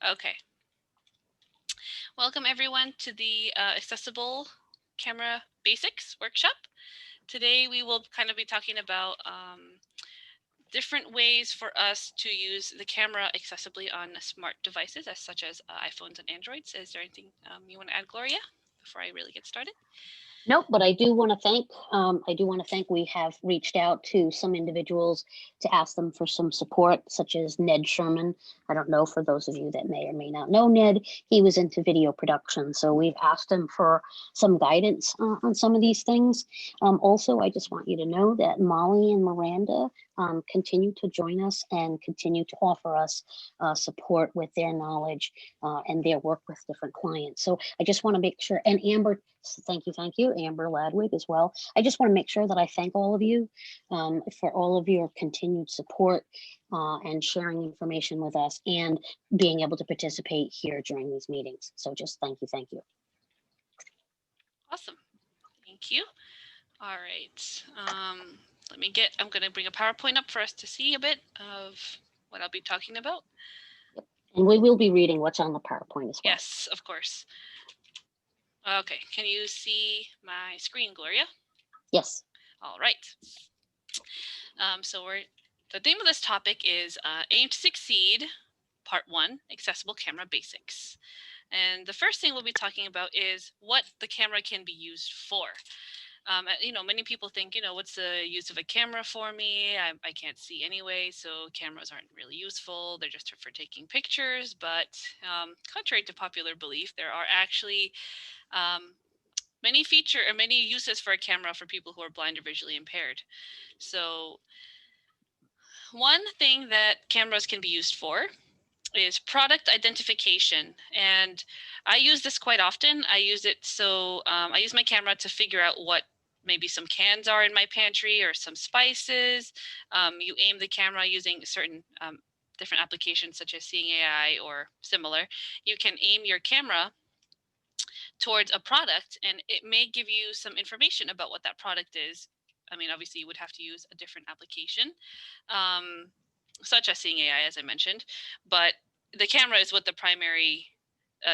Okay. Welcome everyone to the Accessible Camera Basics workshop. Today we will kind of be talking about different ways for us to use the camera accessibly on smart devices, such as iPhones and Androids. Is there anything you want to add, Gloria, before I really get started? Nope, but I do want to thank we have reached out to some individuals to ask them for some support, such as Ned Sherman. I don't know, for those of you that may or may not know Ned, he was into video production, so we've asked him for some guidance on some of these things. Also, I just want you to know that Molly and Miranda continue to join us and continue to offer us support with their knowledge and their work with different clients. So I just want to make sure, and Amber, thank you, Amber Ladwig as well. I just want to make sure that I thank all of you for all of your continued support and sharing information with us and being able to participate here during these meetings. So just thank you. Awesome. Thank you. All right. I'm going to bring a PowerPoint up for us to see a bit of what I'll be talking about. And we will be reading what's on the PowerPoint as well. Yes, of course. Okay, can you see my screen, Gloria? Yes. All right. The name of this topic is Aim to Succeed, Part 1, Accessible Camera Basics. And the first thing we'll be talking about is what the camera can be used for. Many people think, what's the use of a camera for me? I can't see anyway, so cameras aren't really useful. They're just for taking pictures. But contrary to popular belief, there are actually many uses for a camera for people who are blind or visually impaired. So one thing that cameras can be used for is product identification, and I use this quite often. I use my camera to figure out what maybe some cans are in my pantry or some spices. You aim the camera using certain different applications such as Seeing AI or similar. You can aim your camera towards a product and it may give you some information about what that product is. I mean, obviously you would have to use a different application, such as Seeing AI, as I mentioned, but the camera is what the primary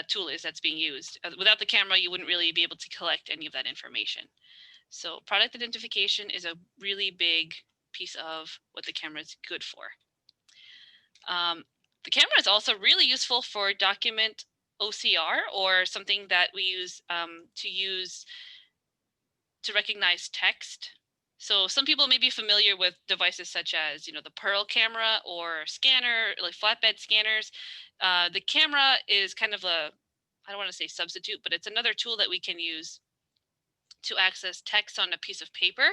tool is that's being used. Without the camera, you wouldn't really be able to collect any of that information. So product identification is a really big piece of what the camera is good for. The camera is also really useful for document OCR, or something that we use to recognize text. So some people may be familiar with devices such as, the Pearl camera or scanner, like flatbed scanners. The camera is kind of I don't want to say substitute, but it's another tool that we can use to access text on a piece of paper.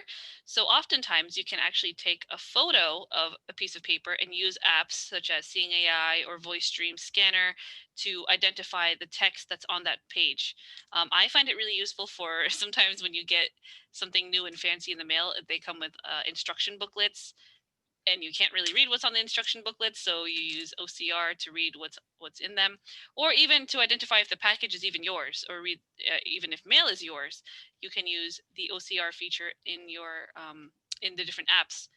So oftentimes you can actually take a photo of a piece of paper and use apps such as Seeing AI or Voice Stream Scanner to identify the text that's on that page. I find it really useful for sometimes when you get something new and fancy in the mail. They come with instruction booklets, and you can't really read what's on the instruction booklet, so you use OCR to read what's in them, or even to identify if the package is even yours, or read even if mail is yours. You can use the OCR feature in your in the different apps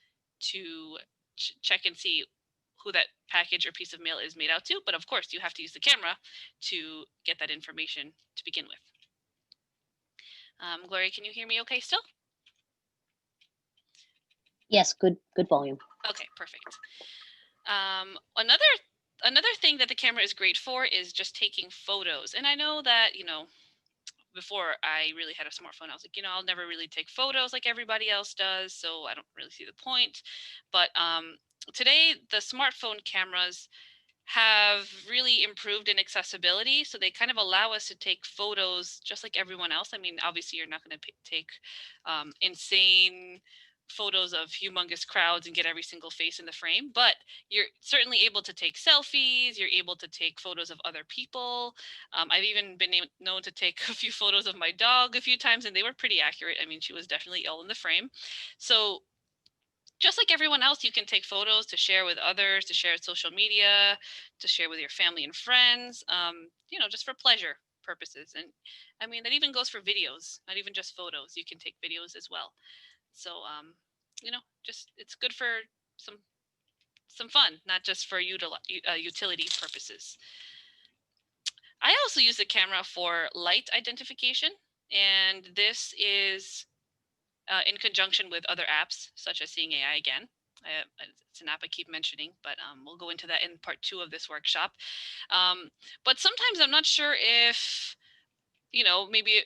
to check and see who that package or piece of mail is made out to. But of course, you have to use the camera to get that information to begin with. Gloria, can you hear me okay still? Yes, good volume. Okay, perfect. Another thing that the camera is great for is just taking photos. And I know that, before I really had a smartphone, I was like, I'll never really take photos like everybody else does, so I don't really see the point. But today, the smartphone cameras have really improved in accessibility, so they kind of allow us to take photos just like everyone else. I mean, obviously you're not going to take insane photos of humongous crowds and get every single face in the frame, but you're certainly able to take selfies. You're able to take photos of other people. I've even been known to take a few photos of my dog a few times, and they were pretty accurate. I mean, she was definitely all in the frame. So just like everyone else, you can take photos to share with others, to share with social media, to share with your family and friends, just for pleasure purposes. And I mean, that even goes for videos, not even just photos. You can take videos as well. So, just it's good for some fun, not just for utility purposes. I also use the camera for light identification, and this is in conjunction with other apps such as Seeing AI again. It's an app I keep mentioning, but we'll go into that in part 2 of this workshop. But sometimes I'm not sure if, maybe,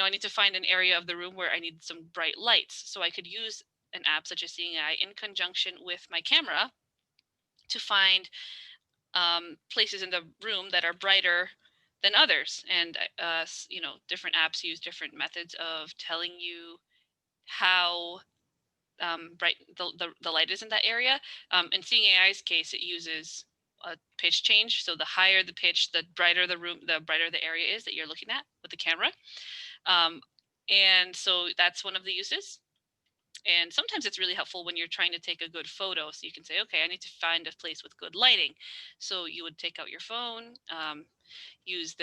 I need to find an area of the room where I need some bright lights. So I could use an app such as Seeing AI in conjunction with my camera to find places in the room that are brighter than others. And, different apps use different methods of telling you how bright the light is in that area. In Seeing AI's case, it uses a pitch change. So the higher the pitch, the brighter the room, the brighter the area is that you're looking at with the camera. And so that's one of the uses. And sometimes it's really helpful when you're trying to take a good photo. So you can say, okay, I need to find a place with good lighting. So you would take out your phone, use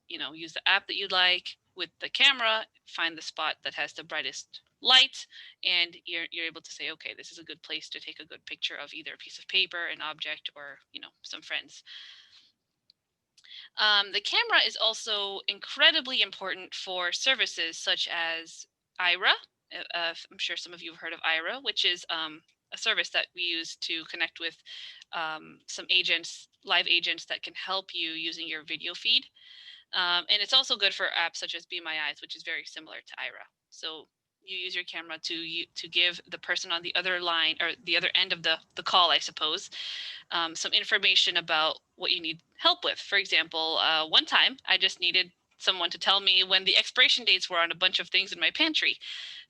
use the app that you like with the camera, find the spot that has the brightest light, and you're able to say, okay, this is a good place to take a good picture of either a piece of paper, an object, or some friends. The camera is also incredibly important for services such as Ira. I'm sure some of you have heard of Ira, which is a service that we use to connect with some agents, live agents that can help you using your video feed. And it's also good for apps such as Be My Eyes, which is very similar to Ira. So you use your camera to give the person on the other line, or the other end of the call, I suppose, some information about what you need help with. For example, one time I just needed someone to tell me when the expiration dates were on a bunch of things in my pantry.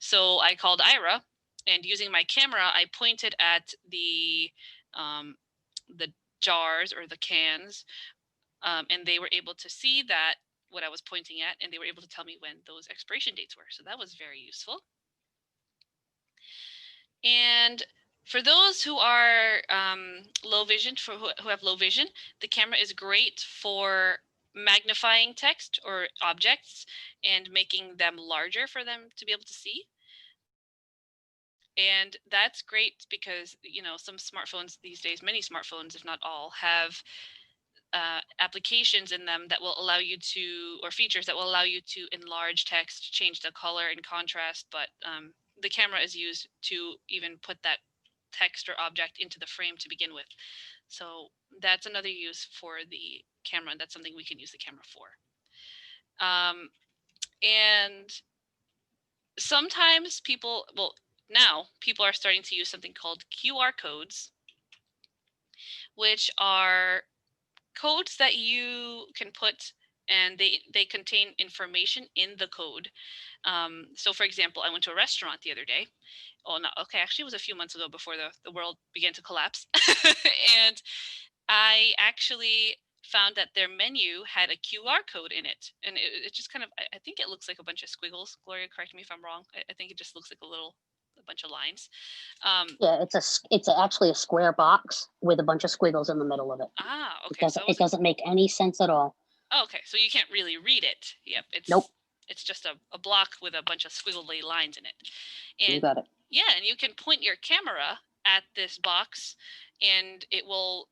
So I called Ira, and using my camera, I pointed at the jars or the cans, and they were able to see that what I was pointing at, and they were able to tell me when those expiration dates were. So that was very useful. And for those who are low vision, who have low vision, the camera is great for magnifying text or objects and making them larger for them to be able to see. And that's great because, some smartphones these days, many smartphones, if not all, have applications in them that will allow you to, or features that will allow you to enlarge text, change the color and contrast, but the camera is used to even put that text or object into the frame to begin with. So that's another use for the camera, and that's something we can use the camera for. And sometimes now people are starting to use something called QR codes, which are codes that you can put, and they contain information in the code. So for example, I went to a restaurant the other day. Oh, no, okay, actually it was a few months ago before the world began to collapse. And I actually found that their menu had a QR code in it. And it just kind of, I think it looks like a bunch of squiggles. Gloria, correct me if I'm wrong. I think it just looks like a bunch of lines. Yeah, it's actually a square box with a bunch of squiggles in the middle of it. Okay. It doesn't make any sense at all. Oh, okay, so you can't really read it. Yep, Nope. It's just a block with a bunch of squiggly lines in it. And You got it. yeah, and you can point your camera at this box, and it will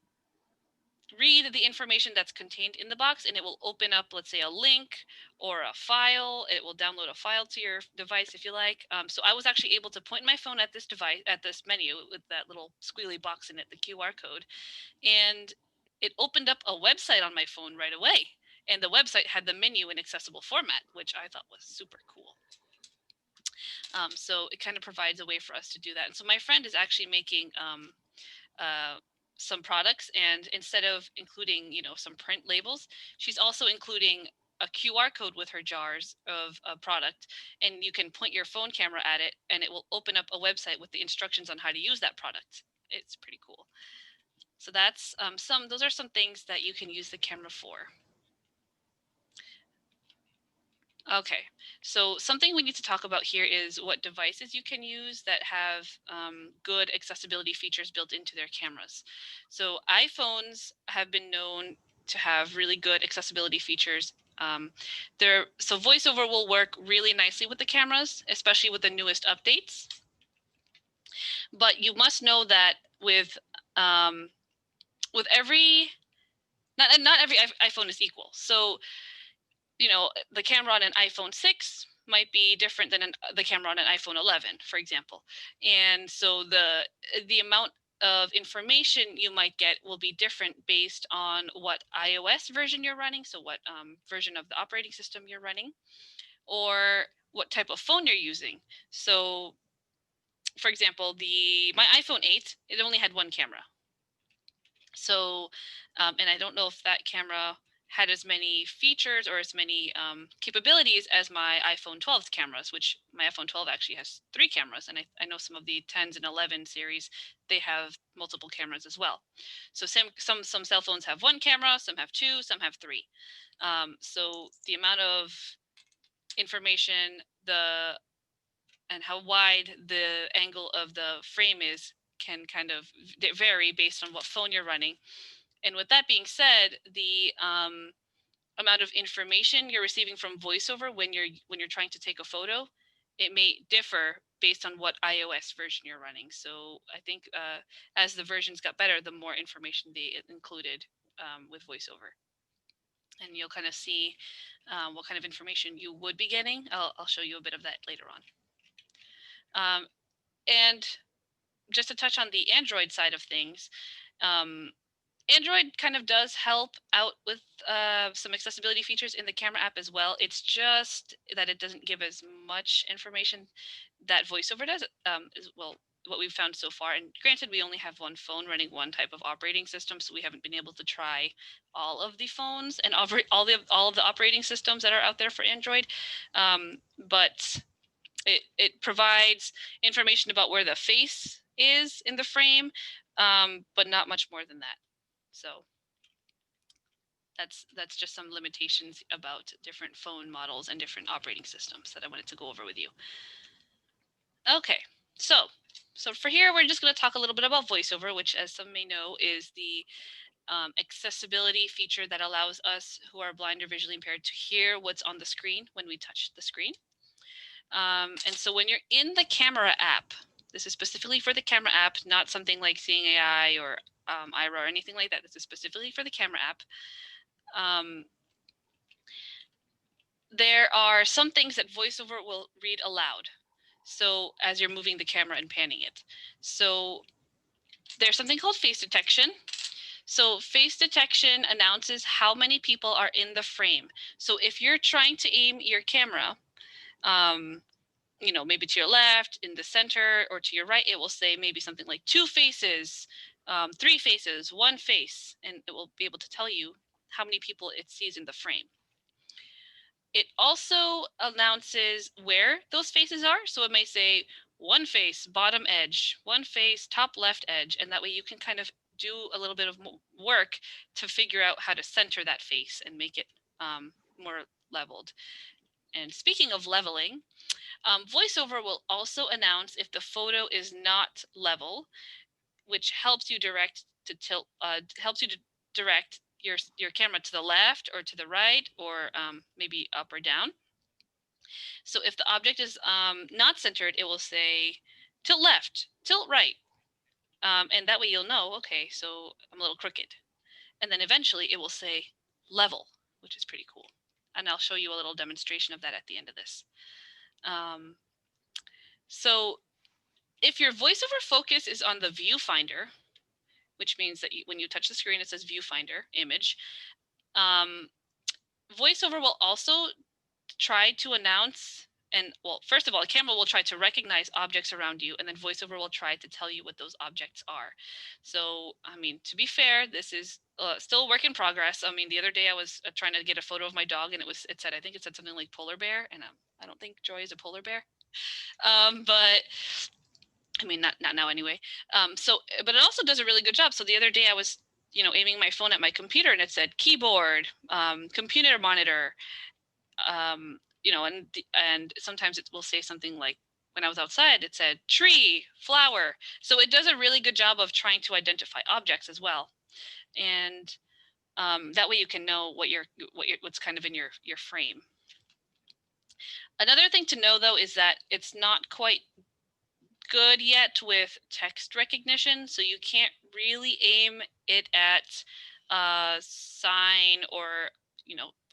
read the information that's contained in the box, and it will open up, let's say, a link or a file. It will download a file to your device if you like. So I was actually able to point my phone at this device, at this menu with that little squiggly box in it, the QR code, and it opened up a website on my phone right away. And the website had the menu in accessible format, which I thought was super cool. So it kind of provides a way for us to do that. And so my friend is actually making some products, and instead of including, some print labels, she's also including a QR code with her jars of a product, and you can point your phone camera at it, and it will open up a website with the instructions on how to use that product. It's pretty cool. So that's those are some things that you can use the camera for. Okay, so something we need to talk about here is what devices you can use that have good accessibility features built into their cameras. So iPhones have been known to have really good accessibility features. So VoiceOver will work really nicely with the cameras, especially with the newest updates. But you must know that with every not every iPhone is equal. So, the camera on an iPhone 6 might be different than the camera on an iPhone 11, for example. And so the amount of information you might get will be different based on what iOS version you're running, so what version of the operating system you're running, or what type of phone you're using. So, for example, my iPhone 8, it only had one camera. So, and I don't know if that camera had as many features or as many capabilities as my iPhone 12's cameras, which my iPhone 12 actually has 3 cameras. And I know some of the 10s and 11 series, they have multiple cameras as well. So some cell phones have 1 camera, some have 2, some have 3. So the amount of information, and how wide the angle of the frame is can kind of vary based on what phone you're running. And with that being said, the amount of information you're receiving from VoiceOver when you're trying to take a photo, it may differ based on what iOS version you're running. So I think as the versions got better, the more information they included with VoiceOver. And you'll kind of see what kind of information you would be getting. I'll show you a bit of that later on. And just to touch on the Android side of things, Android kind of does help out with some accessibility features in the camera app as well. It's just that it doesn't give as much information that VoiceOver does. Well, what we've found so far. And granted, we only have one phone running one type of operating system, so we haven't been able to try all of the phones and all of the operating systems that are out there for Android. But it provides information about where the face is in the frame, but not much more than that. So that's just some limitations about different phone models and different operating systems that I wanted to go over with you. Okay, so for here, we're just going to talk a little bit about VoiceOver, which, as some may know, is the accessibility feature that allows us who are blind or visually impaired to hear what's on the screen when we touch the screen. And so when you're in the camera app, this is specifically for the camera app, not something like Seeing AI or Ira or anything like that. This is specifically for the camera app. There are some things that VoiceOver will read aloud. So as you're moving the camera and panning it. So there's something called face detection. So face detection announces how many people are in the frame. So if you're trying to aim your camera, maybe to your left, in the center, or to your right, it will say maybe something like 2 faces, 3 faces, 1 face, and it will be able to tell you how many people it sees in the frame. It also announces where those faces are. So it may say 1 face, bottom edge, 1 face, top left edge, and that way you can kind of do a little bit of work to figure out how to center that face and make it more leveled. And speaking of leveling, VoiceOver will also announce if the photo is not level, which helps you direct your camera to the left or to the right, or maybe up or down. So if the object is not centered, it will say tilt left, tilt right, and that way you'll know, okay, so I'm a little crooked. And then eventually it will say level, which is pretty cool. And I'll show you a little demonstration of that at the end of this. So if your VoiceOver focus is on the viewfinder, which means that when you touch the screen, it says viewfinder image, VoiceOver will also try to announce, and well, first of all, the camera will try to recognize objects around you, and then VoiceOver will try to tell you what those objects are. So, I mean, to be fair, this is still a work in progress. I mean, the other day I was trying to get a photo of my dog, and it said something like polar bear, and I don't think Joy is a polar bear. But I mean, not now anyway. But it also does a really good job. So the other day I was, aiming my phone at my computer, and it said keyboard, computer monitor, and sometimes it will say something like, when I was outside, it said tree, flower. So it does a really good job of trying to identify objects as well, and that way you can know what's kind of in your frame. Another thing to know, though, is that it's not quite good yet with text recognition, so you can't really aim it at a sign or,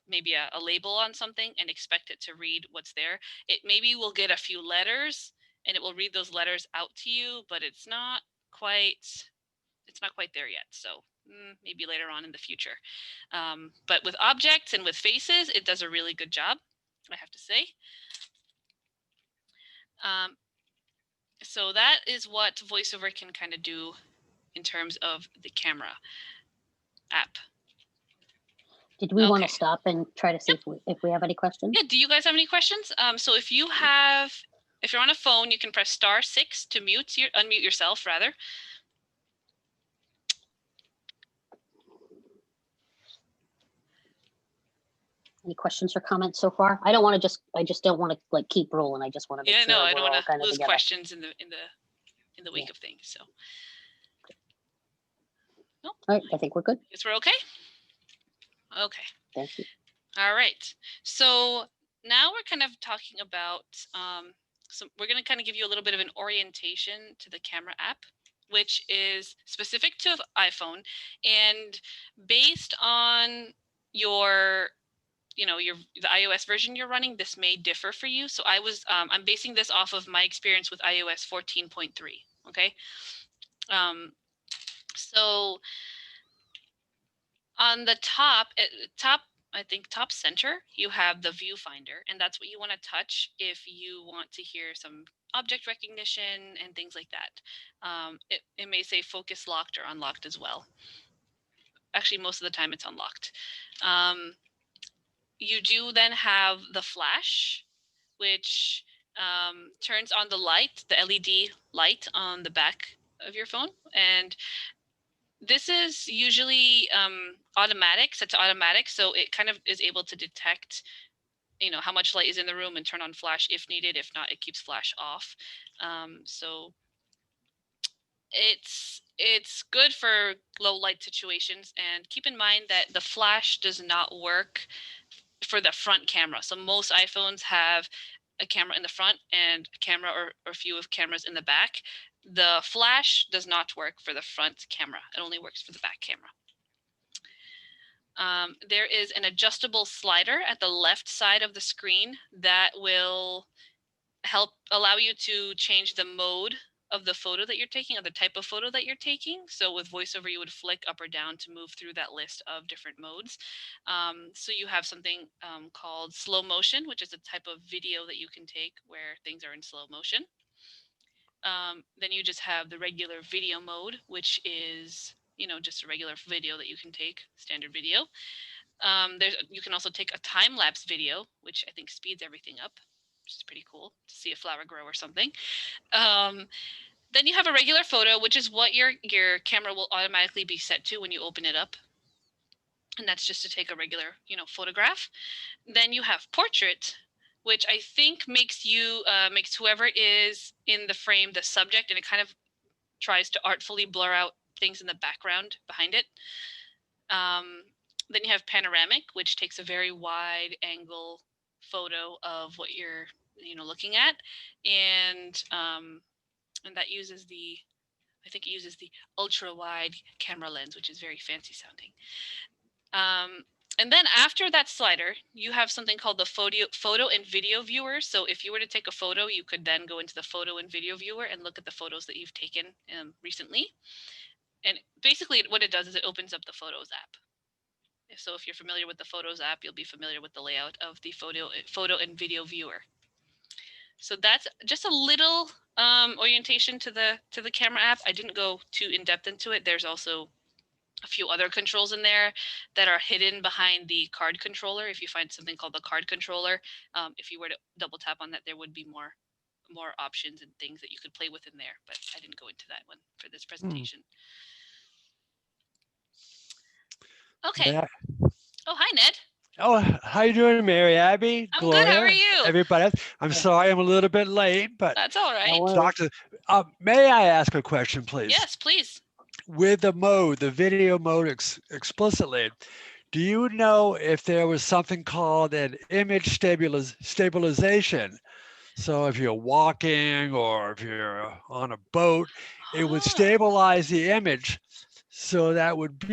maybe a label on something and expect it to read what's there. It maybe will get a few letters and it will read those letters out to you, but it's not quite there yet. So maybe later on in the future. But with objects and with faces, it does a really good job, I have to say. So that is what VoiceOver can kind of do in terms of the camera app. Did we want to stop and try to see if we have any questions? Yeah, do you guys have any questions? So if you're on a phone, you can press *6 to unmute yourself rather. Any questions or comments so far? I just don't want to like keep rolling. I just want to make sure I don't we're all want kind to of lose together. questions in the wake of things. So, all right, I think we're good. Guess we're okay. Okay. Thank you. All right. So now we're kind of talking about. So we're going to kind of give you a little bit of an orientation to the camera app, which is specific to iPhone, and based on your the iOS version you're running, this may differ for you. So I'm basing this off of my experience with iOS 14.3. Okay. So on the top, I think top center, you have the viewfinder, and that's what you want to touch if you want to hear some object recognition and things like that. It may say focus locked or unlocked as well. Actually, most of the time it's unlocked. You do then have the flash, which turns on the light, the LED light on the back of your phone. And this is usually automatic, set to automatic. So it kind of is able to detect, how much light is in the room and turn on flash if needed. If not, it keeps flash off. So it's good for low light situations. And keep in mind that the flash does not work for the front camera. So most iPhones have a camera in the front and a camera or a few of cameras in the back. The flash does not work for the front camera. It only works for the back camera. There is an adjustable slider at the left side of the screen that will allow you to change the mode of the photo that you're taking, or the type of photo that you're taking. So with VoiceOver, you would flick up or down to move through that list of different modes. So you have something called slow motion, which is a type of video that you can take where things are in slow motion. Then you just have the regular video mode, which is, just a regular video that you can take, standard video. You can also take a time-lapse video, which I think speeds everything up, which is pretty cool to see a flower grow or something. Then you have a regular photo, which is what your camera will automatically be set to when you open it up. And that's just to take a regular, photograph. Then you have portrait, which I think makes whoever is in the frame the subject, and it kind of tries to artfully blur out things in the background behind it. Then you have panoramic, which takes a very wide angle photo of what you're looking at, and that uses the ultra wide camera lens, which is very fancy sounding. And then after that slider, you have something called the photo and video viewer. So if you were to take a photo, you could then go into the photo and video viewer and look at the photos that you've taken recently. And basically what it does is it opens up the Photos app. So if you're familiar with the Photos app, you'll be familiar with the layout of the photo and video viewer. So that's just a little orientation to the camera app. I didn't go too in depth into it. There's also a few other controls in there that are hidden behind the card controller. If you find something called the card controller, if you were to double tap on that, there would be more options and things that you could play with in there. But I didn't go into that one for this presentation. Okay. Oh, hi, Ned. Oh, how you doing, Mary Abby? I'm Gloria, good. How are you? Everybody else. I'm sorry I'm a little bit late, but that's all right. Doctor, may I ask a question, please? Yes, please. With the video mode explicitly, do you know if there was something called an image stabilization? So if you're walking or if you're on a boat, it would stabilize the image so that would,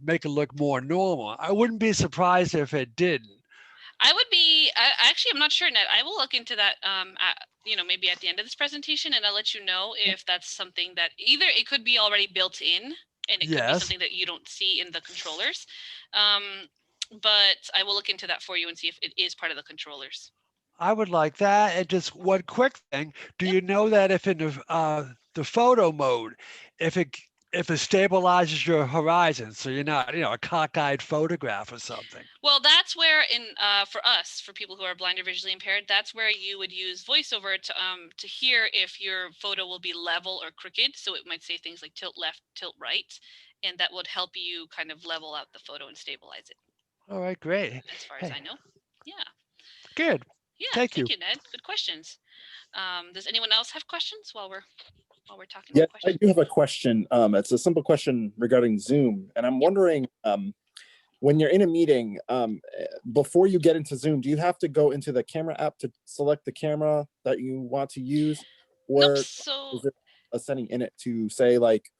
make it look more normal. I wouldn't be surprised if it didn't. I would be. Actually, I'm not sure, Ned. I will look into that. Maybe at the end of this presentation, and I'll let you know if that's something that either it could be already built in, and it could be Yes, something that you don't see in the controllers. But I will look into that for you and see if it is part of the controllers. I would like that. And just one quick thing: do Yep. you know that if in the photo mode, if it stabilizes your horizon, so you're not, a cockeyed photograph or something? Well, that's where for us, for people who are blind or visually impaired, that's where you would use VoiceOver to hear if your photo will be level or crooked. So it might say things like tilt left, tilt right, and that would help you kind of level out the photo and stabilize it. All right, great. As far as I Hey, know, yeah, good. yeah. Thank you. Thank you, Ned. Good questions. Does anyone else have questions while we're talking Yeah, about I questions? do have a question. It's a simple question regarding Zoom, and I'm wondering, when you're in a meeting, before you get into Zoom, do you have to go into the camera app to select the camera that you want to use, Nope. or So is there a setting in it to say like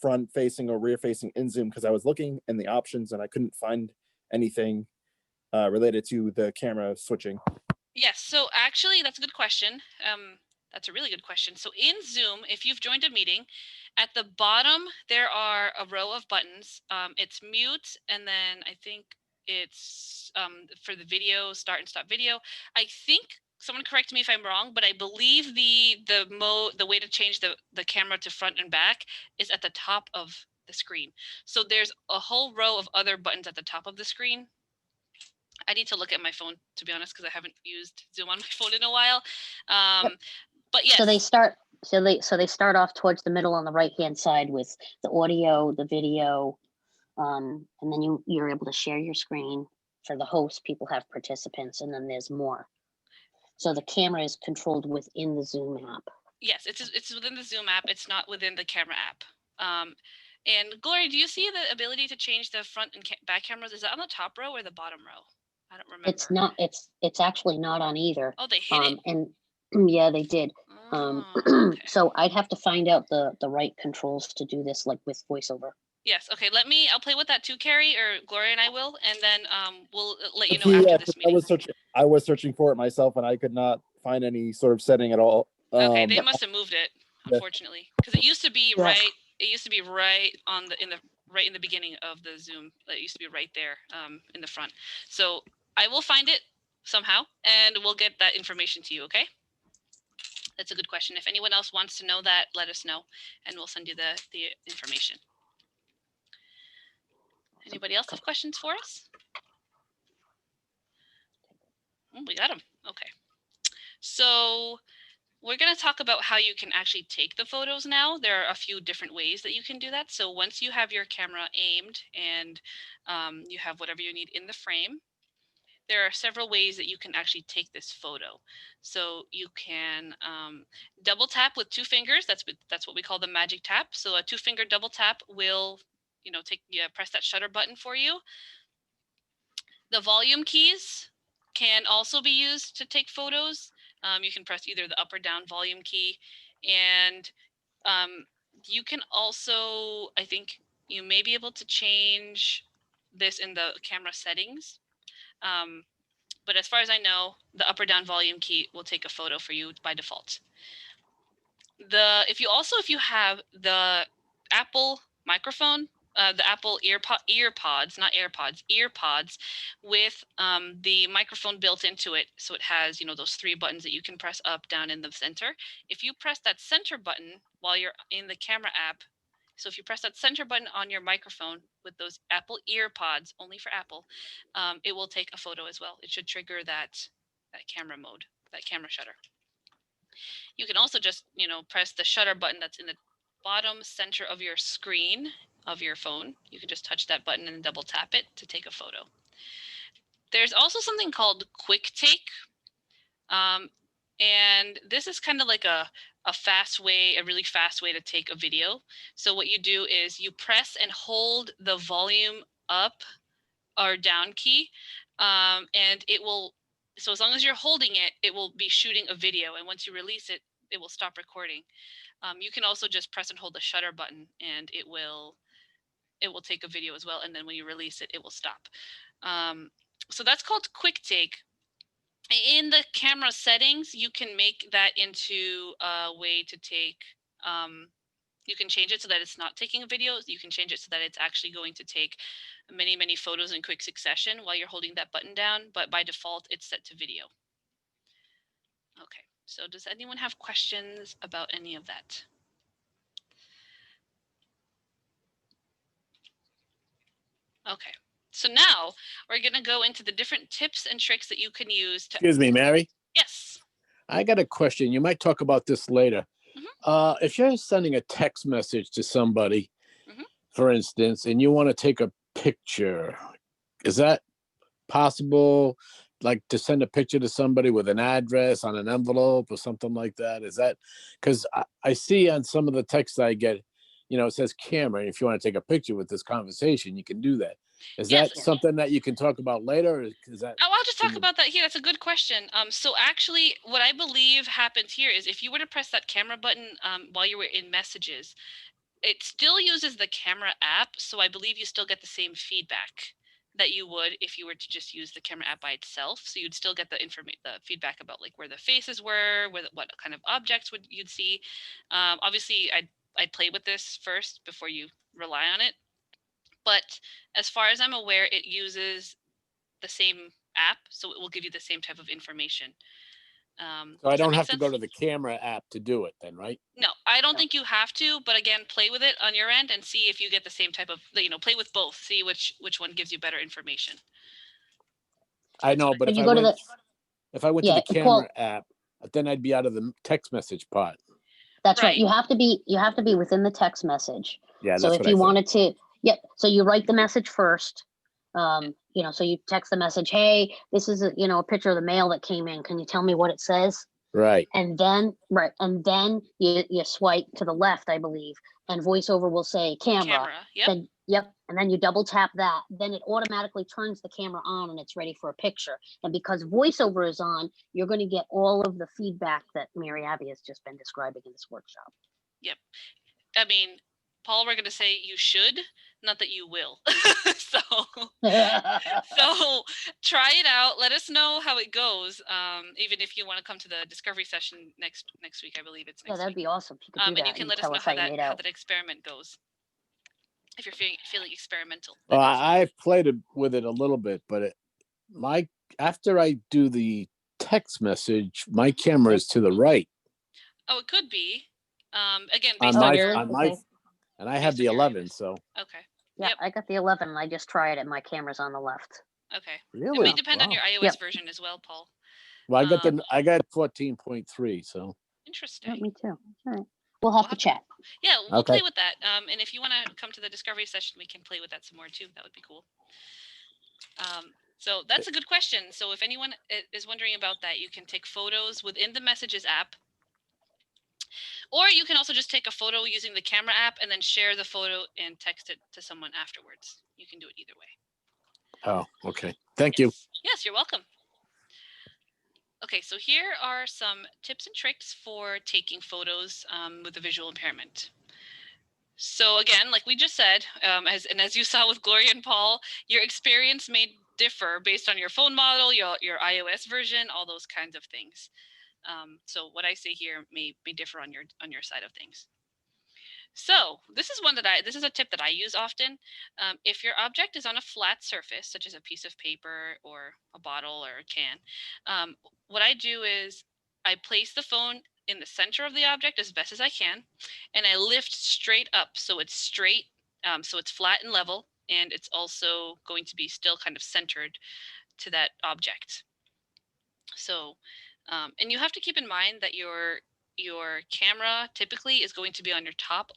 front facing or rear facing in Zoom? Because I was looking in the options and I couldn't find anything related to the camera switching. yes. So actually, that's a good question. That's a really good question. So in Zoom, if you've joined a meeting, at the bottom there are a row of buttons. It's mute, and then I think it's for the video, start and stop video. I think someone correct me if I'm wrong, but I believe the way to change the camera to front and back is at the top of the screen. So there's a whole row of other buttons at the top of the screen. I need to look at my phone, to be honest, because I haven't used Zoom on my phone in a while. Yep. But yes. So they start off towards the middle on the right hand side with the audio, the video, and then you're able to share your screen. For the host, people have participants, and then there's more. So the camera is controlled within the Zoom app. Yes, it's within the Zoom app. It's not within the camera app. And Gloria, do you see the ability to change the front and back cameras? Is that on the top row or the bottom row? I don't remember. It's not. It's actually not on either. Oh, they hid it. And yeah, they did. Okay. So I'd have to find out the right controls to do this, like with VoiceOver. Yes. Okay. I'll play with that too, Carrie, or Gloria and I will, and then we'll let you know after this meeting. I was searching for it myself, and I could not find any sort of setting at all. Okay, they must have moved it, unfortunately, because it used to be Yeah. right. It used to be right in the beginning of the Zoom. It used to be right there in the front. So I will find it somehow, and we'll get that information to you. Okay. That's a good question. If anyone else wants to know that, let us know, and we'll send you the information. Anybody else have questions for us? Oh, we got them. Okay. So we're going to talk about how you can actually take the photos now. There are a few different ways that you can do that. So once you have your camera aimed and you have whatever you need in the frame, there are several ways that you can actually take this photo. So you can double tap with 2 fingers. That's what we call the magic tap. So a 2-finger double tap will, press that shutter button for you. The volume keys can also be used to take photos. You can press either the up or down volume key, and you can also, I think you may be able to change this in the camera settings. But as far as I know, the up or down volume key will take a photo for you by default. If you have the Apple microphone, the Apple earpods, not AirPods, earpods, with the microphone built into it, so it has those 3 buttons that you can press up, down, in the center. If you press that center button while you're in the camera app, so if you press that center button on your microphone with those Apple earpods, only for Apple, it will take a photo as well. It should trigger that camera mode, that camera shutter. You can also just, press the shutter button that's in the bottom center of your screen of your phone. You can just touch that button and double tap it to take a photo. There's also something called Quick Take. And this is kind of like a really fast way to take a video. So what you do is you press and hold the volume up or down key, and it will, so as long as you're holding it, it will be shooting a video. And once you release it, it will stop recording. You can also just press and hold the shutter button, and it will it will take a video as well. And then when you release it, it will stop. So that's called quick take. In the camera settings, you can make that into a way to take, you can change it so that it's not taking videos. You can change it so that it's actually going to take many, many photos in quick succession while you're holding that button down. But by default, it's set to video. Okay, so does anyone have questions about any of that? Okay, so now we're going to go into the different tips and tricks that you can use to. Excuse me, Mary. Yes. I got a question. You might talk about this later. If you're sending a text message to somebody, for instance, and you want to take a picture, is that possible? Like to send a picture to somebody with an address on an envelope or something like that? Is that because I see on some of the texts I get, it says camera. And if you want to take a picture with this conversation, you can do that. Is that something that you can talk about later? Or is that? Oh, I'll just talk about that here. That's a good question. So actually, what I believe happens here is if you were to press that camera button while you were in messages, it still uses the camera app. So I believe you still get the same feedback that you would if you were to just use the camera app by itself. So you'd still get the feedback about like where the faces were, what kind of objects you'd see. Obviously, I'd play with this first before you rely on it. But as far as I'm aware, it uses the same app, so it will give you the same type of information. So I don't have to go to the camera app to do it then, right? No, I don't think you have to, but again, play with it on your end and see if you get the same type of, play with both, see which one gives you better information. I know, but if I went to the camera app, then I'd be out of the text message part. That's right. You have to be within the text message. Yeah. So if you wanted to, so you write the message first. So you text the message, hey, this is a picture of the mail that came in. Can you tell me what it says? Right. And then you swipe to the left, I believe, and VoiceOver will say camera. Yep. And then you double tap that. Then it automatically turns the camera on and it's ready for a picture. And because VoiceOver is on, you're going to get all of the feedback that Mary Abby has just been describing in this workshop. Yep. I mean, Paul, we're going to say you should, not that you will. So try it out. Let us know how it goes. Even if you want to come to the discovery session next week, I believe it's next week. That'd be awesome. You could do that and you can let us know how that experiment goes. If you're feeling experimental. Well, I've played with it a little bit, but after I do the text message, my camera is to the right. Oh, it could be. Again, based on your. And I have the 11, so. Okay. Yeah, yep. I got the 11 and I just tried it. My camera's on the left. Okay. Really? It may depend on your iOS version as well, Paul. Well, I got 14.3, so. Interesting. Me too. All right. We'll have to chat. Yeah, we'll play with that. And if you want to come to the discovery session, we can play with that some more too. That would be cool. So that's a good question. So if anyone is wondering about that, you can take photos within the Messages app. Or you can also just take a photo using the camera app and then share the photo and text it to someone afterwards. You can do it either way. Oh, okay. Thank you. Yes, you're welcome. Okay, so here are some tips and tricks for taking photos with a visual impairment. So again, like we just said, as you saw with Gloria and Paul, your experience may differ based on your phone model, your iOS version, all those kinds of things. So what I say here may differ on your side of things. So this is a tip that I use often. If your object is on a flat surface, such as a piece of paper or a bottle or a can, what I do is I place the phone in the center of the object as best as I can, and I lift straight up so it's straight, so it's flat and level, and it's also going to be still kind of centered to that object. So, and you have to keep in mind that your camera typically is going to be on your top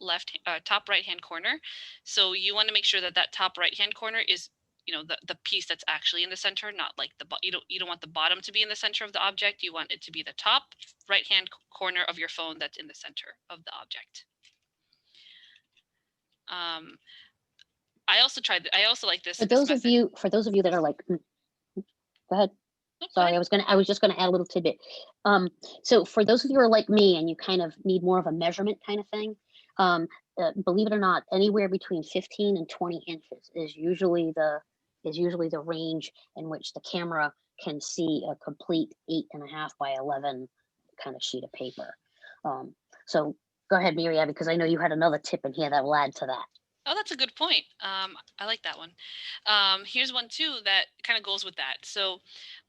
right hand corner. So you want to make sure that top right hand corner is, the piece that's actually in the center, not like you don't want the bottom to be in the center of the object. You want it to be the top right hand corner of your phone that's in the center of the object. I also like this. For those of you that are like, go ahead. Sorry, I was just gonna add a little tidbit. So for those of you who are like me and you kind of need more of a measurement kind of thing, believe it or not, anywhere between 15 and 20 inches is usually the range in which the camera can see a complete 8.5 by 11 kind of sheet of paper. So go ahead, Mary Abby, because I know you had another tip in here that will add to that. Oh, that's a good point. I like that one. Here's one too that kind of goes with that. So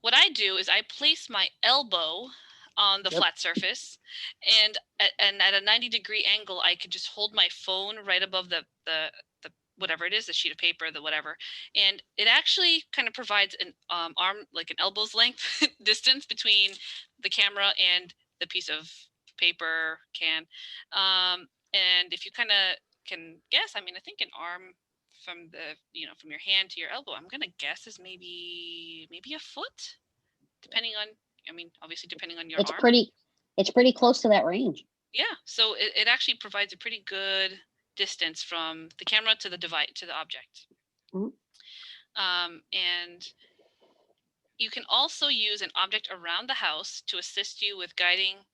what I do is I place my elbow on the flat surface, and at a 90-degree angle, I could just hold my phone right above the whatever it is, the sheet of paper, the whatever, and it actually kind of provides an arm, like an elbow's length distance between the camera and the piece of paper can. And if you kind of can guess, I mean, I think an arm from from your hand to your elbow, I'm gonna guess is maybe a foot, depending on, I mean, obviously depending on your arm. It's pretty close to that range. Yeah, so it actually provides a pretty good distance from the camera to the device, to the object. And you can also use an object around the house to assist you with guiding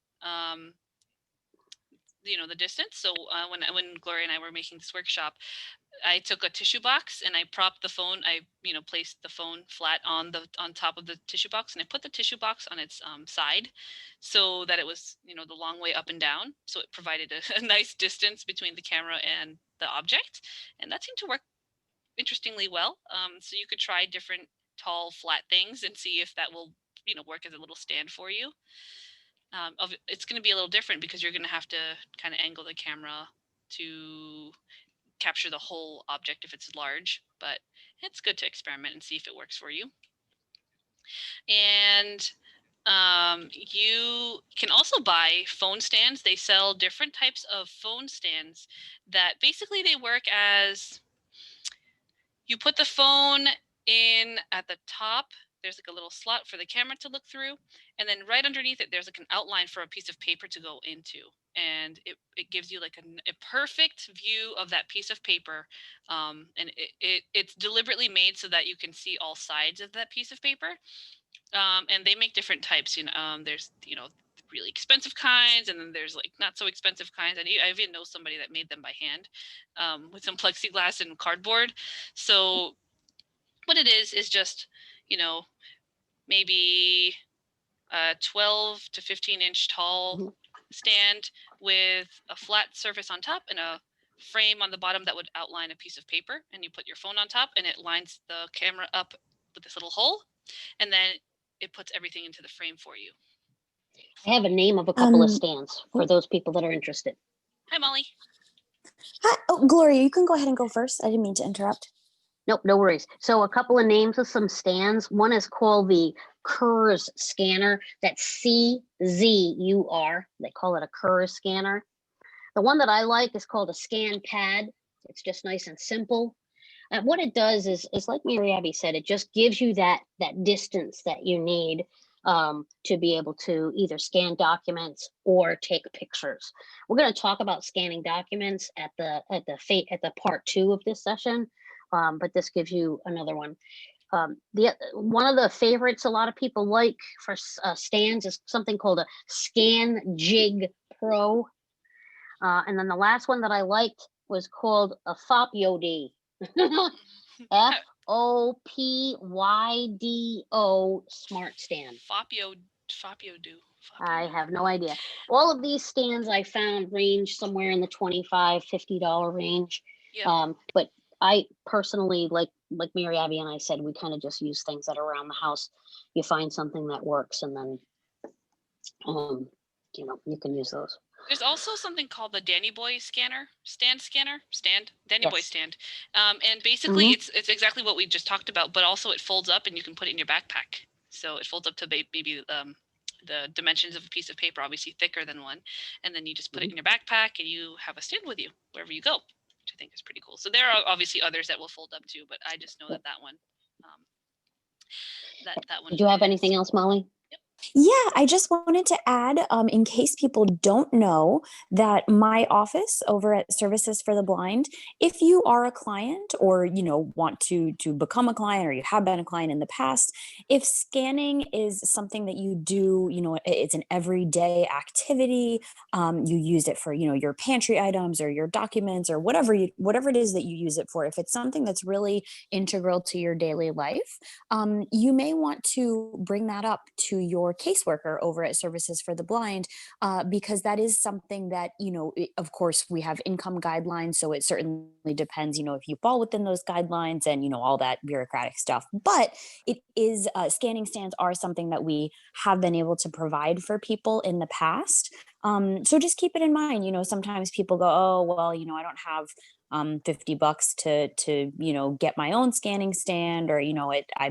the distance. So when Gloria and I were making this workshop, I took a tissue box and I propped the phone. I placed the phone flat on top of the tissue box, and I put the tissue box on its side, so that it was the long way up and down. So it provided a nice distance between the camera and the object, and that seemed to work interestingly well. So you could try different tall flat things and see if that will work as a little stand for you. It's going to be a little different because you're going to have to kind of angle the camera to capture the whole object if it's large, but it's good to experiment and see if it works for you. And you can also buy phone stands. They sell different types of phone stands that basically they work as, you put the phone in at the top, there's like a little slot for the camera to look through, and then right underneath it there's like an outline for a piece of paper to go into, and it gives you like a perfect view of that piece of paper, and it's deliberately made so that you can see all sides of that piece of paper. And they make different types. There's really expensive kinds, and then there's like not so expensive kinds, and I even know somebody that made them by hand, with some plexiglass and cardboard. So what it is just maybe a 12 to 15 inch tall stand with a flat surface on top and a frame on the bottom that would outline a piece of paper, and you put your phone on top and it lines the camera up with this little hole, and then it puts everything into the frame for you. I have a name of a couple of stands for those people that are interested. Hi, Molly. Hi. Oh, Gloria, you can go ahead and go first. I didn't mean to interrupt. Nope, no worries. So a couple of names of some stands. One is called the Kurz scanner. That's CZUR. They call it a Kurz scanner. The one that I like is called a scan pad. It's just nice and simple. And what it does is like Mary Abby said, it just gives you that distance that you need to be able to either scan documents or take pictures. We're going to talk about scanning documents at the part 2 of this session, but this gives you another one. One of the favorites a lot of people like for stands is something called a Scan Jig Pro. And then the last one that I liked was called a FOPYOD. FOPYDO smart stand. FOPYODO. I have no idea. All of these stands I found range somewhere in the $25, $50 range. Yep. But I personally, like Mary Abby and I said, we kind of just use things that are around the house. You find something that works, and then you can use those. There's also something called the Danny Boy Danny Boy stand, and basically it's exactly what we just talked about, but also it folds up and you can put it in your backpack. So it folds up to maybe the dimensions of a piece of paper, obviously thicker than one, and then you just put it in your backpack and you have a stand with you wherever you go, which I think is pretty cool. So there are obviously others that will fold up too, but I just know that one. That one. Did you have anything else, Molly? Yep. Yeah, I just wanted to add, in case people don't know, that my office over at Services for the Blind, if you are a client or want to become a client or you have been a client in the past, if scanning is something that you do, it's an everyday activity, you use it for your pantry items or your documents or whatever it is that you use it for. If it's something that's really integral to your daily life, you may want to bring that up to your caseworker over at Services for the Blind, because that is something that, of course, we have income guidelines. So it certainly depends, if you fall within those guidelines and, all that bureaucratic stuff. But it is, scanning stands are something that we have been able to provide for people in the past. So just keep it in mind. Sometimes people go, oh, well, I don't have $50 to get my own scanning stand, or I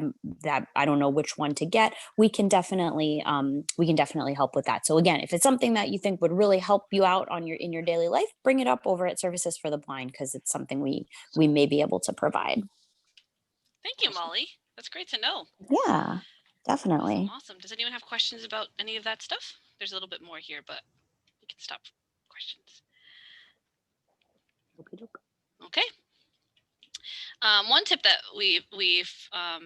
don't know which one to get. We can definitely help with that. So again, if it's something that you think would really help you out in your daily life, bring it up over at Services for the Blind, because it's something we may be able to provide. Thank you, Molly. That's great to know. Yeah, definitely. Awesome. Does anyone have questions about any of that stuff? There's a little bit more here, but we can stop for questions. Okay. One tip that we've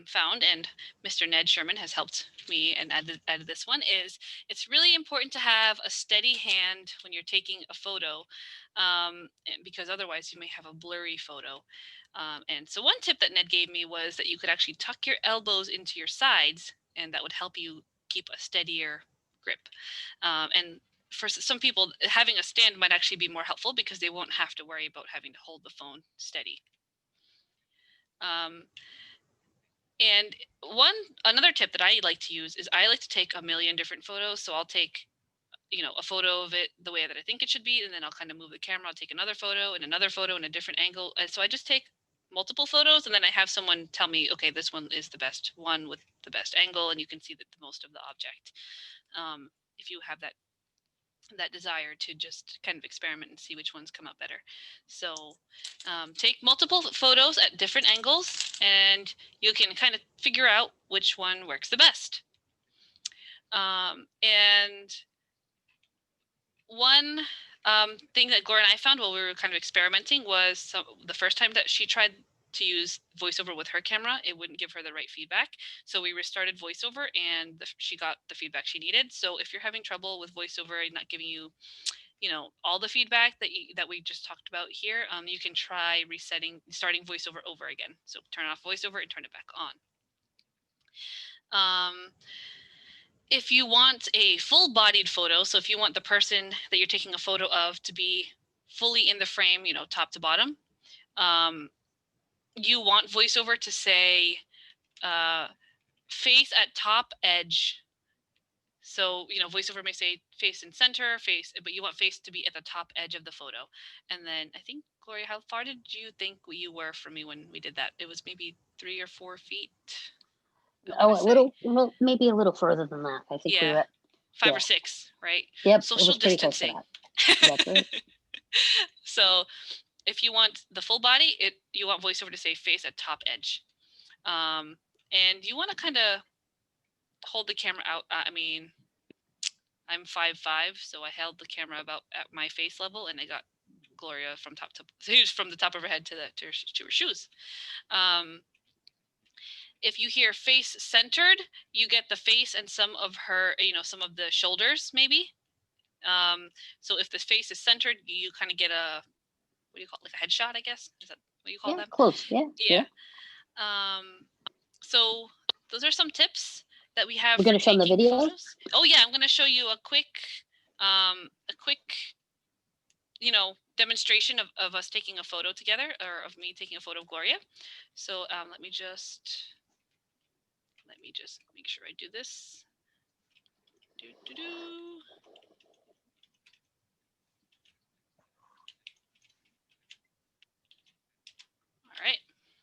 found, and Mr. Ned Sherman has helped me and added this one, is it's really important to have a steady hand when you're taking a photo, because otherwise you may have a blurry photo. And so one tip that Ned gave me was that you could actually tuck your elbows into your sides, and that would help you keep a steadier grip. And for some people, having a stand might actually be more helpful because they won't have to worry about having to hold the phone steady. And another tip that I like to use is I like to take a million different photos. So I'll take, a photo of it the way that I think it should be, and then I'll kind of move the camera. I'll take another photo and another photo in a different angle. And so I just take multiple photos, and then I have someone tell me, okay, this one is the best one with the best angle, and you can see the most of the object. If you have that desire to just kind of experiment and see which ones come out better. So take multiple photos at different angles, and you can kind of figure out which one works the best. And one thing that Gloria and I found while we were kind of experimenting was the first time that she tried to use VoiceOver with her camera, it wouldn't give her the right feedback. So we restarted VoiceOver, and she got the feedback she needed. So if you're having trouble with VoiceOver and not giving you, all the feedback that we just talked about here, you can try starting VoiceOver over again. So turn off VoiceOver and turn it back on. If you want a full-bodied photo, so if you want the person that you're taking a photo of to be fully in the frame, top to bottom, you want VoiceOver to say face at top edge. So, VoiceOver may say face in center, but you want face to be at the top edge of the photo. And then I think, Gloria, how far did you think you were from me when we did that? It was maybe 3 or 4 feet. Maybe a little further than that. I think we were at 5 or 6, right? Yep, Social it was pretty close to distancing. That's right. So if you want the full body, you want VoiceOver to say face at top edge. And you want to kind of hold the camera out. I'm 5'5", so I held the camera about at my face level, and I got Gloria from the top of her head to her shoes. If you hear face centered, you get the face and some of her, some of the shoulders maybe. So if the face is centered, you kind of get what do you call it, like a headshot, I guess? Is that what you call them? Close. Yeah. So those are some tips that we have. We're going to show them the video. Photos. Oh yeah, I'm going to show you a quick, demonstration of us taking a photo together, or of me taking a photo of Gloria. So let me just make sure I do this. All right.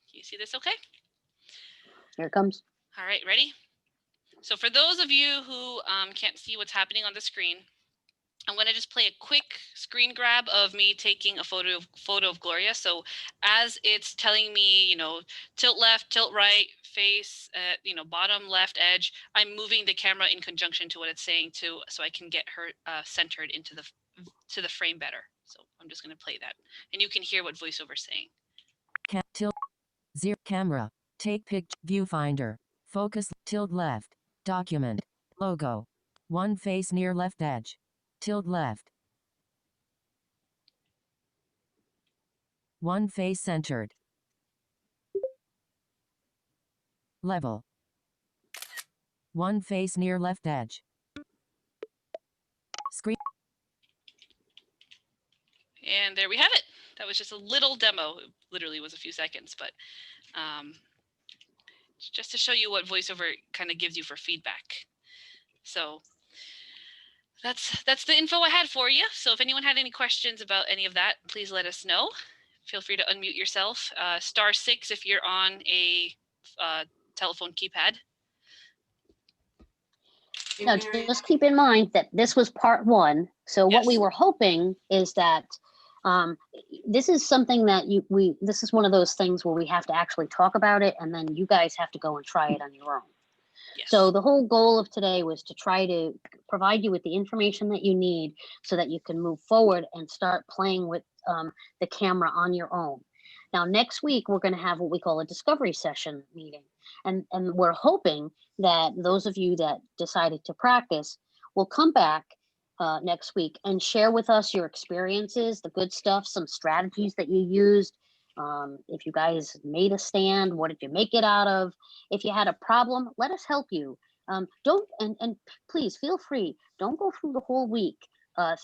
Can you see this okay? Here it comes. All right, ready? So for those of you who can't see what's happening on the screen, I'm going to just play a quick screen grab of me taking a photo of Gloria. So as it's telling me, you know, tilt left, tilt right, face, you know, bottom left edge, I'm moving the camera in conjunction to what it's saying to, so I can get her centered into the frame better. So I'm just going to play that, and you can hear what VoiceOver's saying. Tilt, zero, camera, take picture, viewfinder, focus, tilt left, document, logo, one face near left edge, tilt left, one face centered, level, one face near left edge, screen. And there we have it. That was just a little demo. It literally was a few seconds, but just to show you what VoiceOver kind of gives you for feedback. So that's the info I had for you. So if anyone had any questions about any of that, please let us know. Feel free to unmute yourself. *6 if you're on a telephone keypad. Now, just keep in mind that this was part one. So what we Yes. were hoping is that this is something that this is one of those things where we have to actually talk about it, and then you guys have to go and try it on your own. Yes. So the whole goal of today was to try to provide you with the information that you need so that you can move forward and start playing with the camera on your own. Now, next week, we're going to have what we call a discovery session meeting. And we're hoping that those of you that decided to practice will come back next week and share with us your experiences, the good stuff, some strategies that you used. If you guys made a stand, what did you make it out of? If you had a problem, let us help you. Don't and please feel free. Don't go through the whole week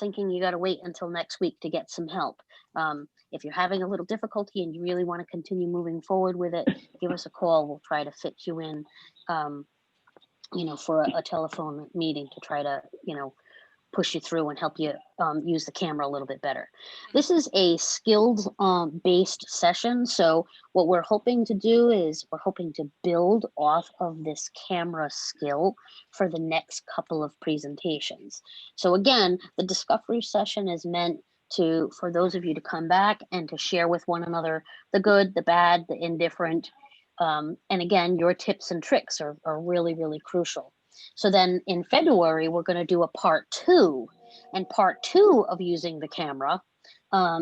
thinking you got to wait until next week to get some help. If you're having a little difficulty and you really want to continue moving forward with it, give us a call. We'll try to fit you in, you know, for a telephone meeting to try to, you know, push you through and help you use the camera a little bit better. This is a skilled based session. So what we're hoping to do is we're hoping to build off of this camera skill for the next couple of presentations. So again, the discovery session is meant for those of you to come back and to share with one another the good, the bad, the indifferent. And again, your tips and tricks are really, really crucial. So then in February, we're going to do a part two. And part two of using the camera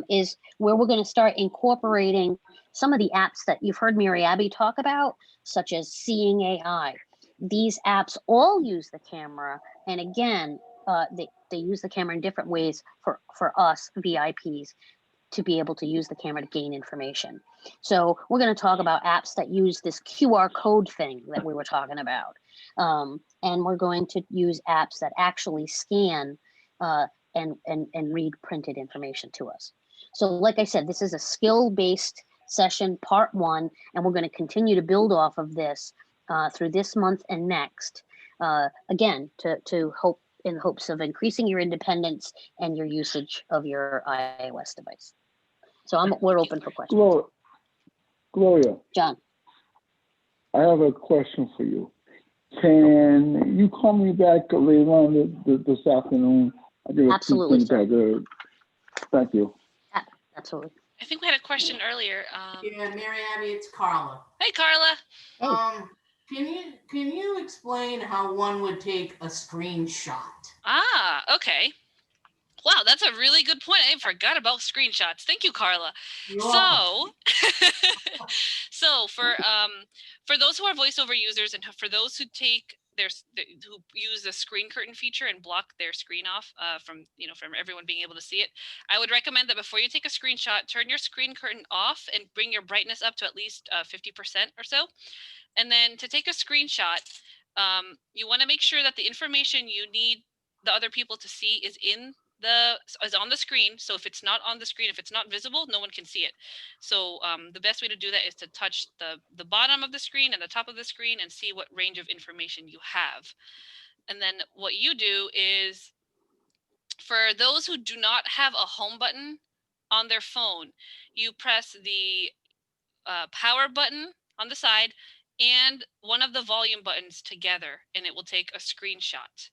is where we're going to start incorporating some of the apps that you've heard Mary Abby talk about, such as Seeing AI. These apps all use the camera. And again, they use the camera in different ways for us VIPs to be able to use the camera to gain information. So we're going to talk about apps that use this QR code thing that we were talking about. And we're going to use apps that actually scan and read printed information to us. So like I said, this is a skill-based session, part one, and we're going to continue to build off of this through this month and next, again, to hope in hopes of increasing your independence and your usage of your iOS device. So we're open for questions. Gloria. John. I have a question for you. Can you call me back later on this afternoon? Absolutely, sir. Thank you. Absolutely. I think we had a question earlier. Yeah, Mary Abby, it's Carla. Hey, Carla. Hey. Can you explain how one would take a screenshot? Okay. Wow, that's a really good point. I forgot about screenshots. Thank you, Carla. So for those who are VoiceOver users and for those who who use the screen curtain feature and block their screen off from everyone being able to see it, I would recommend that before you take a screenshot, turn your screen curtain off and bring your brightness up to at least 50% or so. And then to take a screenshot, you want to make sure that the information you need the other people to see is on the screen. So if it's not on the screen, if it's not visible, no one can see it. So the best way to do that is to touch the bottom of the screen and the top of the screen and see what range of information you have. And then what you do is, for those who do not have a home button on their phone, you press the power button on the side and one of the volume buttons together, and it will take a screenshot.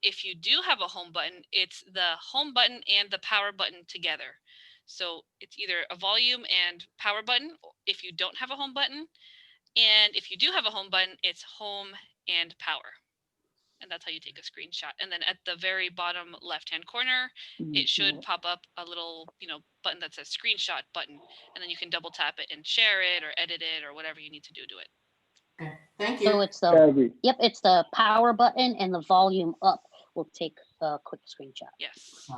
If you do have a home button, it's the home button and the power button together. So it's either a volume and power button if you don't have a home button. And if you do have a home button, it's home and power. And that's how you take a screenshot. And then at the very bottom left-hand corner, it should pop up a little, button that says screenshot button. And then you can double tap it and share it or edit it or whatever you need to do to it. Okay, thank you. So it's the Abby, it's the power button and the volume up will take a quick screenshot. Yes.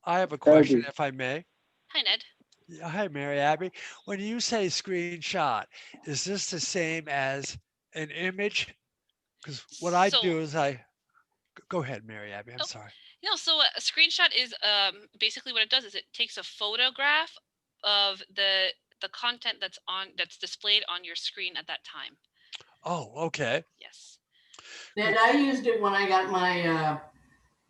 I have a question, Abby. if I may. Hi, Ned. Yeah, hi, Mary Abby. When you say screenshot, is this the same as an image? Because what I do is go ahead, Mary Abby. I'm sorry. So a screenshot is basically what it does is it takes a photograph of the content that's displayed on your screen at that time. Oh, okay. Yes. Ned, I used it when I got my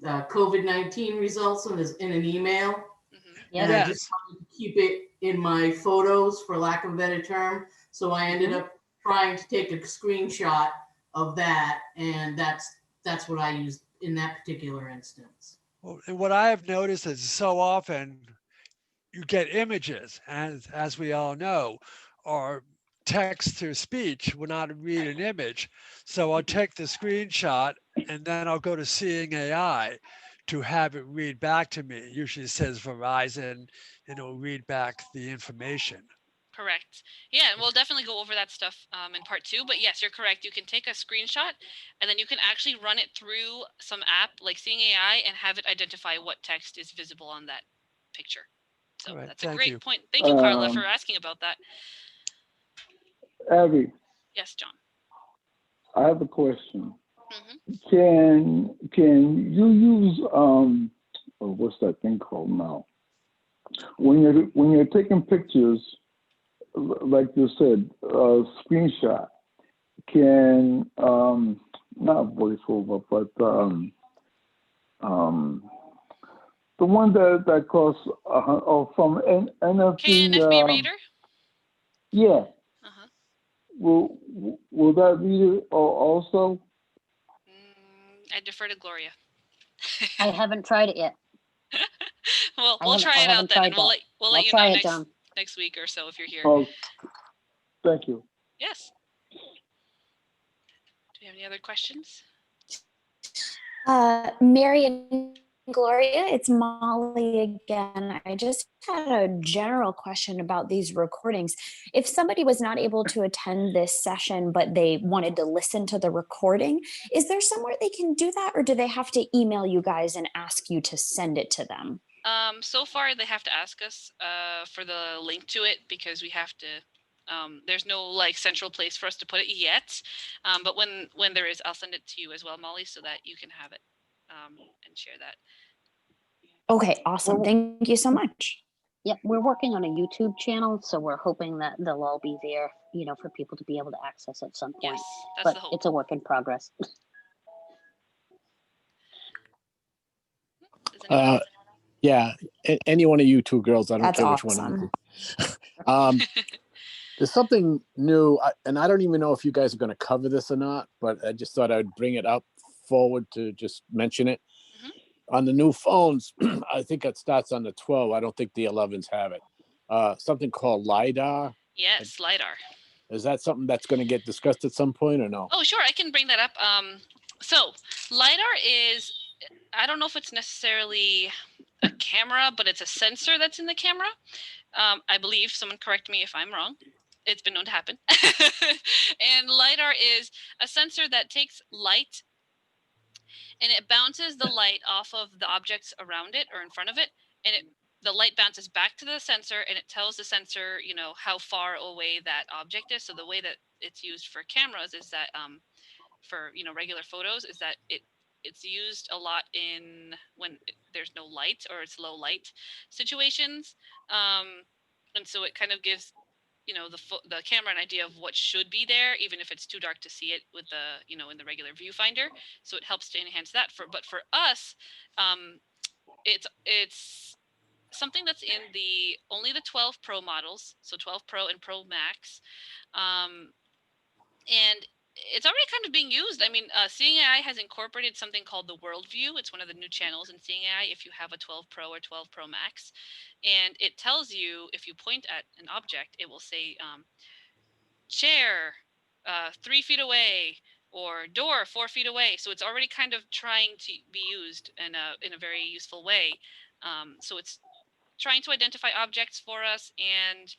COVID-19 results in an email. Mm-hmm. And I just wanted to keep it in my photos, for lack of a better term. So I ended up trying to take a screenshot of that, and that's what I used in that particular instance. Well, and what I have noticed is so often you get images, and as we all know, or text to speech will not read an image. So I'll take the screenshot and then I'll go to Seeing AI to have it read back to me. It usually says Verizon and it'll read back the information. Correct. Yeah, and we'll definitely go over that stuff in part 2. But yes, you're correct. You can take a screenshot and then you can actually run it through some app like Seeing AI and have it identify what text is visible on that picture. So Right, that's a great point. Thank you, Carla, for asking about that. Abby, Yes, John. I have a question. Mm-hmm. Can you use what's that thing called now? When you're taking pictures, like you said, screenshot, can not voiceover, but the one that costs from NFC. KNFB reader? Yeah. Uh-huh. Will that read it also? I defer to Gloria. I haven't tried it yet. Well, we'll try it out then, and we'll let you know next week or so if you're here. Oh, thank you. Yes. Do we have any other questions? Mary and Gloria, it's Molly again. I just had a general question about these recordings. If somebody was not able to attend this session, but they wanted to listen to the recording, is there somewhere they can do that, or do they have to email you guys and ask you to send it to them? So far, they have to ask us for the link to it because we have to. There's no central place for us to put it yet, but when there is, I'll send it to you as well, Molly, so that you can have it and share that. Okay, awesome. Thank you so much. Yep, we're working on a YouTube channel, so we're hoping that they'll all be there, for people to be able to access at some point. Yes, that's but the hope. It's a work in progress. Yeah, any one of you two girls, I don't That's care awesome. which one. There's something new, and I don't even know if you guys are going to cover this or not, but I just thought I'd bring it up forward to just mention it. Mm-hmm. On the new phones, I think it starts on the 12. I don't think the 11s have it. Something called LiDAR. Yes, LiDAR. Is that something that's going to get discussed at some point or no? Oh, sure. I can bring that up. So LiDAR is, I don't know if it's necessarily a camera, but it's a sensor that's in the camera. I believe, someone correct me if I'm wrong. It's been known to happen. And LiDAR is a sensor that takes light and it bounces the light off of the objects around it or in front of it. And the light bounces back to the sensor and it tells the sensor, how far away that object is. So the way that it's used for cameras is that for, regular photos is that it's used a lot in when there's no light or it's low light situations. And so it kind of gives, the camera an idea of what should be there, even if it's too dark to see it with the, in the regular viewfinder. So it helps to enhance that. But for us, it's something that's in only the 12 Pro models, so 12 Pro and Pro Max, and it's already kind of being used. I mean, Seeing AI has incorporated something called the Worldview. It's one of the new channels in Seeing AI if you have a 12 Pro or 12 Pro Max. And it tells you, if you point at an object, it will say, chair 3 feet away, or door 4 feet away. So it's already kind of trying to be used in a very useful way. So it's trying to identify objects for us and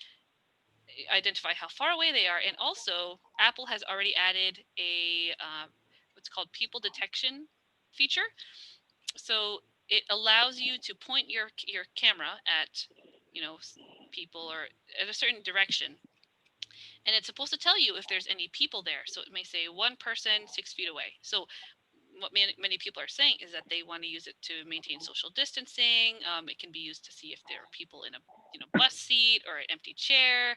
identify how far away they are. And also, Apple has already added a what's called people detection feature. So it allows you to point your camera at, people or at a certain direction, and it's supposed to tell you if there's any people there. So it may say one person 6 feet away. So what many people are saying is that they want to use it to maintain social distancing. It can be used to see if there are people in a bus seat or an empty chair.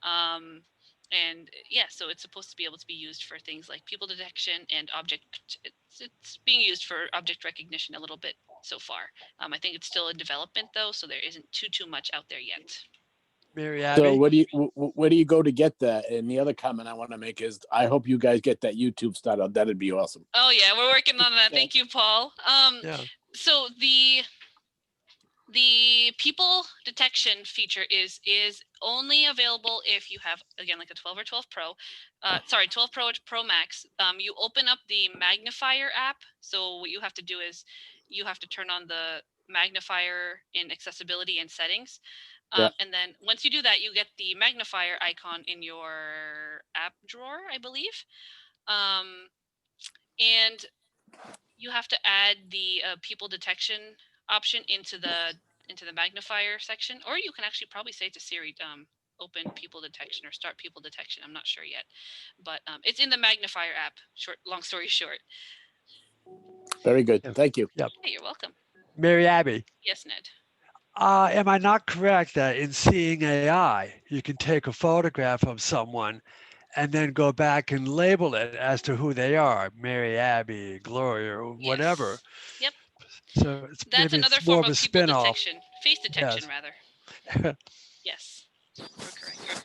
And yeah, so it's supposed to be able to be used for things like people detection and object. It's being used for object recognition a little bit so far. I think it's still in development though, so there isn't too much out there yet. Mary So Abby? where do you go to get that? And the other comment I want to make is I hope you guys get that YouTube started. That'd be awesome. Oh yeah, we're working on that. Thank you, Paul. Yeah. So the people detection feature is only available if you have, again, like a 12 or 12 Pro. 12 Pro or Pro Max. You open up the magnifier app. So what you have to do is you have to turn on the magnifier in accessibility and settings. And then once you do that, you get the magnifier icon in your app drawer, I believe. And you have to add the people detection option into the magnifier section, or you can actually probably say to Siri, open people detection or start people detection. I'm not sure yet, but it's in the magnifier app. Long story short. Very good. Thank you. Yep. Hey, you're welcome. Mary Abby, Yes, Ned. am I not correct that in Seeing AI, you can take a photograph of someone and then go back and label it as to who they are, Mary Abby, Gloria, or whatever. Yes. Yep. So That's maybe another it's more form of a of people spin-off. detection, face detection, Yes. rather. Yes, you're correct.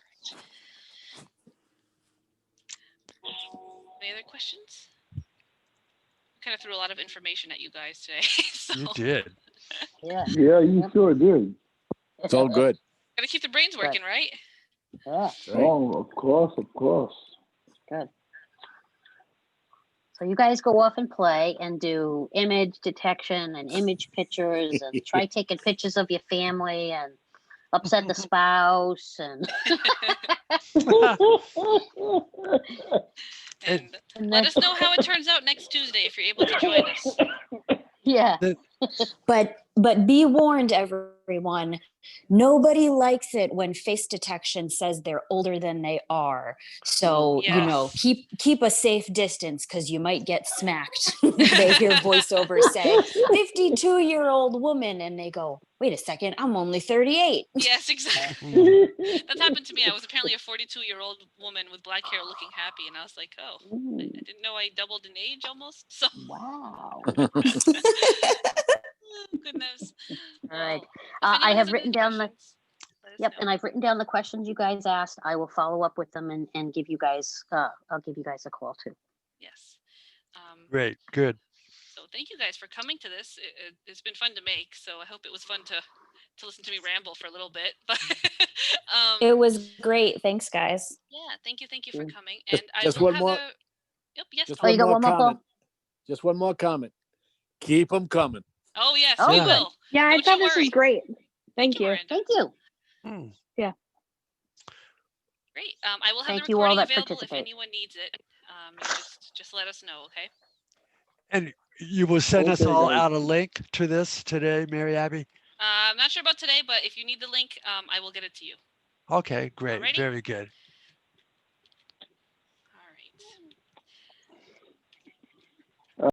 Any other questions? Kind of threw a lot of information at you guys today. So. You did. Yeah. Yeah, you sure did. It's all good. Gotta keep the brains working, right? Yeah. Right. Oh, of course, of course. Good. So you guys go off and play and do image detection and image pictures and try taking pictures of your family and upset the spouse and and let us know how it turns out next Tuesday if you're able to join us. yeah. But be warned, everyone. Nobody likes it when face detection says they're older than they are. So Yes. keep a safe distance because you might get smacked. They hear voiceover say 52-year-old woman, and they go, "Wait a second, I'm only 38." Yes, exactly. That's happened to me. I was apparently a 42-year-old woman with black hair looking happy, and I was like, oh, I didn't know I doubled in age almost. So Wow. oh, goodness. All right. Well, I have written down and I've written down the questions you guys asked. I will follow up with them and give you guys I'll give you guys a call too. Yes. Great. Good. So thank you guys for coming to this. It's been fun to make. So I hope it was fun to listen to me ramble for a little bit. But It was great. Thanks, guys. yeah, thank you for coming. And Just I will one have more. Yes, Just Paul. one you got more one more, Paul? comment. Just one more comment. Keep them coming. Oh yes, Oh, we good. will. Yeah, I Don't thought you this worry. was great. Thank you. Miranda. Thank you. Great. I will have Thank the you all recording that available if participate. anyone needs it. Just let us know, okay? And you will send us Okay, all guys. out a link to this today, Mary Abby? I'm not sure about today, but if you need the link, I will get it to you. Okay, great. Alrighty. Very good.